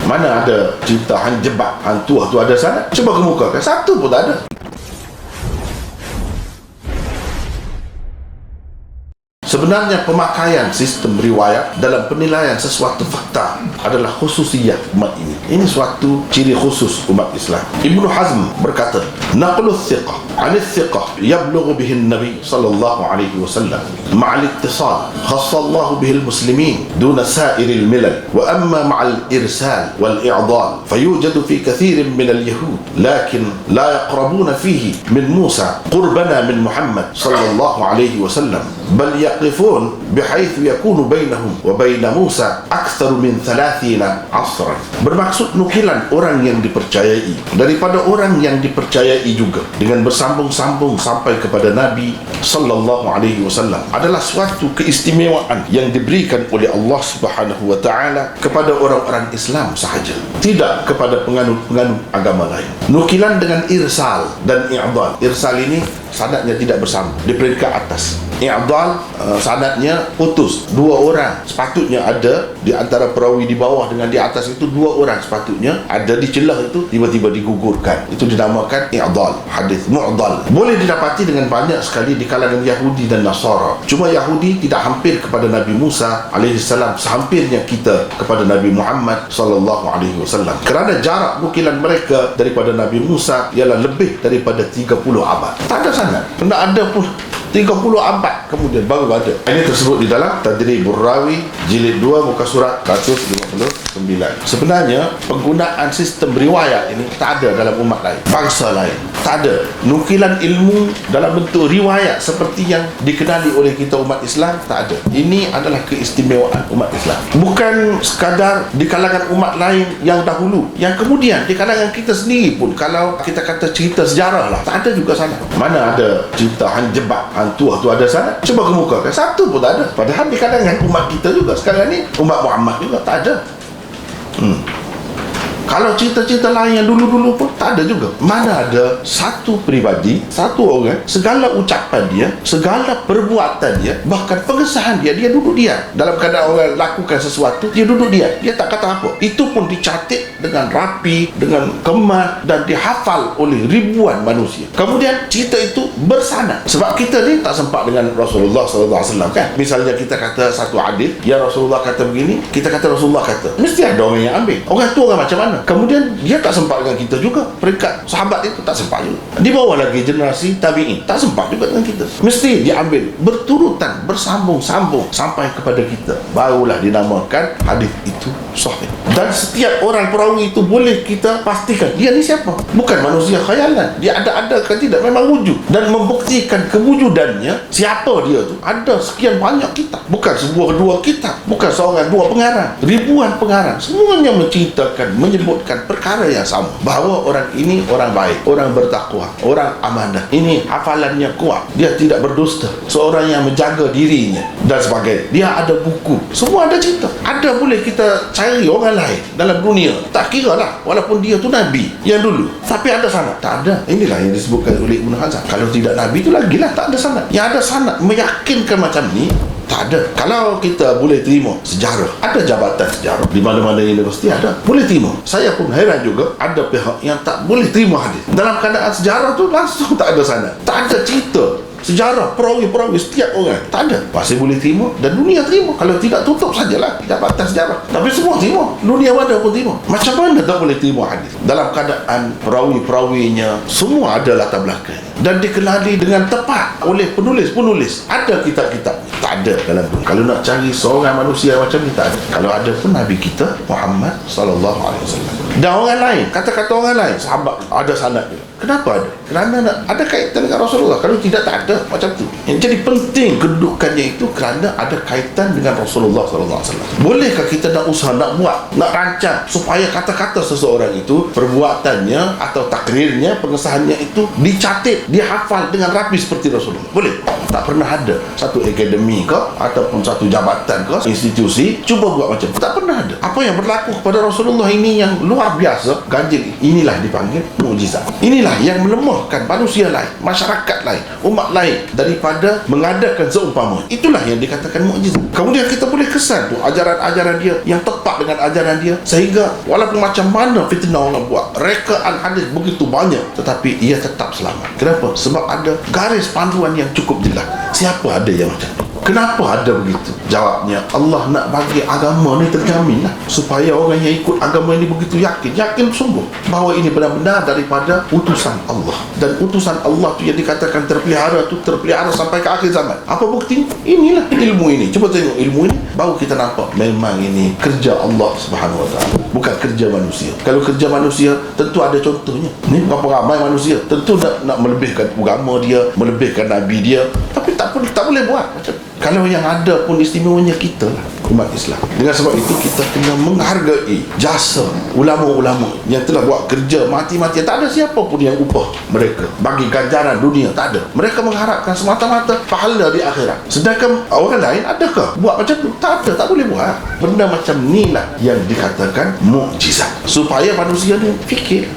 Mana ada cerita hang jebak, hang tuah tu ada sanad? Cuba kemukakan, satu pun tak ada. Sebenarnya pemakaian sistem riwayat dalam penilaian sesuatu fakta adalah khususiyah umat ini. Ini suatu ciri khusus umat Islam. Ibnu Hazm berkata, "Naqlu thiqah 'an thiqah yablughu bihi an-nabi sallallahu alaihi wasallam ma'al ittisal khassa Allah bihi al-muslimin duna sa'iri al-milal wa amma ma'al irsal wal i'dal fayujadu fi kathirin min al-yahud lakin la yaqrabuna fihi min Musa qurbana min Muhammad sallallahu alaihi wasallam bal yaqifun bihaythu yakunu bainahum wa bain Musa akthar min 30 asran." Bermaksud nukilan orang yang dipercayai daripada orang yang dipercayai juga dengan bersambung-sambung sampai kepada Nabi sallallahu alaihi wasallam adalah suatu keistimewaan yang diberikan oleh Allah Subhanahu wa taala kepada orang-orang Islam sahaja, tidak kepada penganut-penganut agama lain. Nukilan dengan irsal dan i'dal. Irsal ini sanadnya tidak bersambung di peringkat atas. I'dal sanadnya putus. Dua orang sepatutnya ada di antara perawi di bawah dengan di atas itu, dua orang sepatutnya ada di celah itu, tiba-tiba digugurkan. Itu dinamakan i'dal, hadis mu'dal. Boleh didapati dengan banyak sekali di kalangan Yahudi dan Nasara. Cuma Yahudi tidak hampir kepada Nabi Musa alaihissalam sehampirnya kita kepada Nabi Muhammad sallallahu alaihi wasallam. Kerana jarak nukilan mereka daripada Nabi Musa ialah lebih daripada 30 abad. Tak ada sanad. Tidak ada pun 30 abad kemudian baru ada. Ini tersebut di dalam Tadribur Rawi jilid 2 muka surat 159. Sebenarnya penggunaan sistem riwayat ini tak ada dalam umat lain, bangsa lain. Tak ada nukilan ilmu dalam bentuk riwayat seperti yang dikenali oleh kita umat Islam, tak ada. Ini adalah keistimewaan umat Islam. Bukan sekadar di kalangan umat lain yang dahulu, yang kemudian di kalangan kita sendiri pun, kalau kita kata cerita sejarah lah, tak ada juga sana. Mana ada cerita hang jebak, hang tuah tu ada sanad? Cuba kemukakan, satu pun tak ada. Padahal di kalangan umat kita juga sekarang ni, umat Muhammad juga tak ada. Kalau cerita-cerita lain yang dulu-dulu pun tak ada juga. Mana ada satu peribadi, satu orang, segala ucapan dia, segala perbuatan dia, bahkan pengesahan dia, dia duduk diam. Dalam keadaan orang lakukan sesuatu, dia duduk diam, dia tak kata apa. Itu pun dicatat dengan rapi, dengan kemas, dan dihafal oleh ribuan manusia. Kemudian cerita itu bersanad. Sebab kita ni tak sempat dengan Rasulullah SAW kan. Misalnya kita kata satu hadis, ya Rasulullah kata begini, kita kata Rasulullah kata, mesti ada orang yang ambil. Orang tu orang macam mana? Kemudian dia tak sempat dengan kita juga. Peringkat sahabat itu tak sempat juga. Di bawah lagi generasi tabi'in tak sempat juga dengan kita. Mesti diambil berturutan, bersambung-sambung sampai kepada kita, barulah dinamakan hadis itu sahih. Dan setiap orang perawi itu boleh kita pastikan dia ni siapa. Bukan manusia khayalan, dia ada kan tidak, memang wujud. Dan membuktikan kewujudannya, siapa dia tu, ada sekian banyak kitab. Bukan sebuah dua kitab, bukan seorang dua pengarang, ribuan pengarang, semuanya menceritakan, menyebutkan perkara yang sama, bahawa orang ini orang baik, orang bertakwa, orang amanah, ini hafalannya kuat, dia tidak berdusta, seorang yang menjaga dirinya dan sebagainya. Dia ada buku, semua ada cerita. Ada boleh kita cari orang lain dalam dunia, tak kira lah, walaupun dia tu Nabi yang dulu, tapi ada sanad? Tak ada. Inilah yang disebutkan oleh Ibnu Hazm. Kalau tidak Nabi tu lagi lah, tak ada sanad. Yang ada sanad meyakinkan macam ni, tak ada. Kalau kita boleh terima sejarah, ada jabatan sejarah di mana-mana universiti ada, boleh terima. Saya pun heran juga, ada pihak yang tak boleh terima hadis. Dalam keadaan sejarah tu langsung tak ada sanad, tak ada cerita sejarah, perawi-perawi setiap orang, tak ada. Pasti boleh terima dan dunia terima. Kalau tidak, tutup sajalah jabatan sejarah. Tapi semua terima, dunia mana pun terima. Macam mana tak boleh terima hadis? Dalam keadaan perawi-perawinya semua ada latar belakang dan dikenali dengan tepat oleh penulis-penulis. Ada kitab-kitab, tak ada dalam dunia. Kalau nak cari seorang manusia macam ni, tak ada. Kalau ada pun Nabi kita Muhammad SAW. Dan orang lain, kata-kata orang lain, sahabat ada sanad dia. Kenapa ada? Kerana ada kaitan dengan Rasulullah. Kalau tidak, tak ada macam tu. Yang jadi penting kedudukannya itu kerana ada kaitan dengan Rasulullah SAW. Bolehkah kita nak usaha, nak buat, nak rancang supaya kata-kata seseorang itu, perbuatannya atau takrirnya, pengesahannya itu dicatat dia hafal dengan rapi seperti Rasulullah? Boleh? Tak pernah ada satu akademi ke ataupun satu jabatan ke institusi cuba buat macam tu. Tak pernah ada. Apa yang berlaku kepada Rasulullah ini yang luar biasa, ganjil. Inilah dipanggil mukjizat. Inilah yang melemahkan manusia lain, masyarakat lain, umat lain daripada mengadakan seumpama. Itulah yang dikatakan mukjizat. Kemudian kita boleh kesan tu ajaran-ajaran dia yang tepat dengan ajaran dia, sehingga walaupun macam mana fitnah orang buat, rekaan hadis begitu banyak, tetapi ia tetap selamat. Kenapa? Sebab ada garis panduan yang cukup jelas. Siapa ada yang macam ni? Kenapa ada begitu? Jawabnya, Allah nak bagi agama ni terjamin lah, supaya orang yang ikut agama ini begitu yakin sungguh bahawa ini benar-benar daripada utusan Allah. Dan utusan Allah tu yang dikatakan terpelihara tu terpelihara sampai ke akhir zaman. Apa bukti? Inilah ilmu ini. Cuba tengok ilmu ini, baru kita nampak memang ini kerja Allah Subhanahu Wa Taala, bukan kerja manusia. Kalau kerja manusia tentu ada contohnya. Ni berapa ramai manusia tentu nak melebihkan agama dia, melebihkan nabi dia, tapi tak boleh buat macam. Kalau yang ada pun istimewanya kita lah, umat Islam. Dengan sebab itu kita kena menghargai jasa ulama-ulama yang telah buat kerja mati-matian. Tak ada siapa pun yang upah mereka bagi ganjaran dunia, tak ada. Mereka mengharapkan semata-mata pahala di akhirat. Sedangkan orang lain adakah buat macam tu? Tak ada, tak boleh buat. Benda macam ni lah yang dikatakan mukjizat, supaya manusia ni fikir